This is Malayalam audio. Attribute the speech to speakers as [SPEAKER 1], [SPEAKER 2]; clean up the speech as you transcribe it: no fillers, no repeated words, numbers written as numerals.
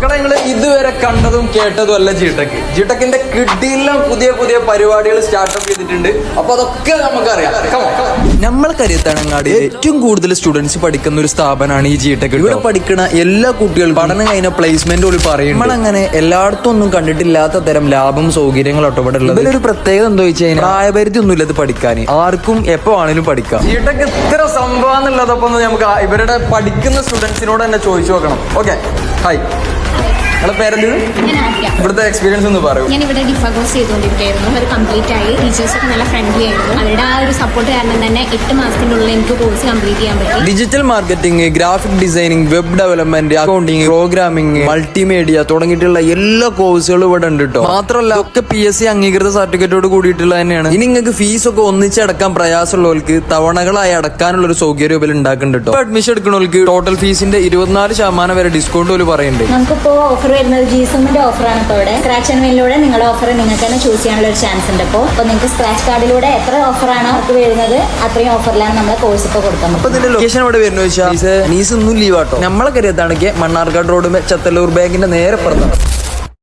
[SPEAKER 1] മക്കളെ നിങ്ങൾ ഇതുവരെ കണ്ടതും കേട്ടതും അല്ല ജിടെക്. ജിടെക്കിന്റെ കിഡിലും പുതിയ പുതിയ പരിപാടികൾ സ്റ്റാർട്ടപ്പ് ചെയ്തിട്ടുണ്ട്. അപ്പൊ അതൊക്കെ നമുക്കറിയാം. നമ്മൾ കരുത്തണങ്ങാടി ഏറ്റവും കൂടുതൽ സ്റ്റുഡൻസ് പഠിക്കുന്ന ഒരു സ്ഥാപനമാണ് ഈ ജിടെക്. ഇവിടെ പഠിക്കുന്ന എല്ലാ കുട്ടികളും പഠനം കഴിഞ്ഞ പ്ലേസ്മെന്റ് പോലും പറയും. നമ്മളങ്ങനെ എല്ലായിടത്തും ഒന്നും കണ്ടിട്ടില്ലാത്ത തരം ലാഭം സൗകര്യങ്ങളോട്ടോ ഇവിടെ ഉള്ളത്. ഇതിലൊരു പ്രത്യേകത എന്താ വെച്ച് കഴിഞ്ഞാൽ പ്രായപരിധി ഒന്നും ഇല്ലത് പഠിക്കാൻ, ആർക്കും എപ്പോ ആണെങ്കിലും പഠിക്കാം. ജിടെക് ഇത്ര സംഭവം എന്നുള്ളതൊക്കെ നമുക്ക് ഇവരുടെ പഠിക്കുന്ന സ്റ്റുഡൻസിനോട് തന്നെ ചോദിച്ചു നോക്കണം. ഓക്കെ, ഹായ്, നിങ്ങളുടെ പേരെന്ത്? ഇവിടുത്തെ എക്സ്പീരിയൻസ് ഒന്ന് പറയൂ.
[SPEAKER 2] ഞാൻ ഇവിടെ ഡിഫ കോഴ്സ് ചെയ്തുകൊണ്ടിരിക്കുകയായിരുന്നു. അത് കംപ്ലീറ്റ് ആയി. ടീച്ചേഴ്സ് ഒക്കെ നല്ല ഫ്രണ്ട്ലി ആയിരുന്നു. അവരുടെ ആ ഒരു സപ്പോർട്ട് കാരണം തന്നെ 8 മാസത്തിനുള്ളിൽ എനിക്ക് കോഴ്സ് കംപ്ലീറ്റ് ചെയ്യാൻ പറ്റി.
[SPEAKER 1] Digital marketing, graphic designing, web development, accounting, programming, multimedia തുടങ്ങിയിട്ടുള്ള എല്ലാ കോഴ്സുകളും ഇവിടെ ഉണ്ട് കേട്ടോ. മാത്രമല്ല ഒക്കെ PSC അംഗീകൃത സർട്ടിഫിക്കറ്റോട് കൂടിയിട്ടുള്ള തന്നെയാണ്. ഇനി നിങ്ങൾക്ക് ഫീസ് ഒക്കെ ഒന്നിച്ചടക്കാൻ പ്രയാസമുള്ളവർക്ക് തവണകളായി അടക്കാനുള്ള ഒരു സൗകര്യം ഇതിൽ ഉണ്ടാക്കുന്നുണ്ട് കേട്ടോ. അഡ്മിഷൻ എടുക്കുന്നവർക്ക് ടോട്ടൽ ഫീസിന്റെ 24% വരെ ഡിസ്കൗണ്ട് പോലും പറയുന്നുണ്ട്.
[SPEAKER 2] നമുക്കിപ്പോ ഓഫർ വരുന്നത് ജിസുമിന്റെ ഓഫറാണ്. ഇപ്പോൾ ഇവിടെ സ്ക്രാച്ച് ആൻഡ് വിന്നിലൂടെ നിങ്ങളുടെ ഓഫർ നിങ്ങൾക്ക് തന്നെ ചൂസ് ചെയ്യാനുള്ള ഒരു ചാൻസ് ഉണ്ട്. അപ്പോൾ നിങ്ങൾക്ക് സ്ക്രാച്ച് കാർഡിലൂടെ എത്ര ഓഫറാണ് അവർക്ക് വരുന്നത് അത്രയും ഓഫറിലാണ് നമ്മൾ കോഴ്സ് ഇപ്പോൾ കൊടുക്കുന്നത്.
[SPEAKER 1] അപ്പൊ ഇതിന്റെ ലൊക്കേഷൻ ഇവിടെ വരുന്നത് വെച്ചാൽ നീസ് ഒന്നും ലീവ് ആട്ടോ. നമ്മളെ കരുതാണെങ്കിൽ മണ്ണാർക്കാട് റോഡ് ചത്തല്ലൂർ ബാങ്കിന്റെ നേരെ പുറത്താണ്.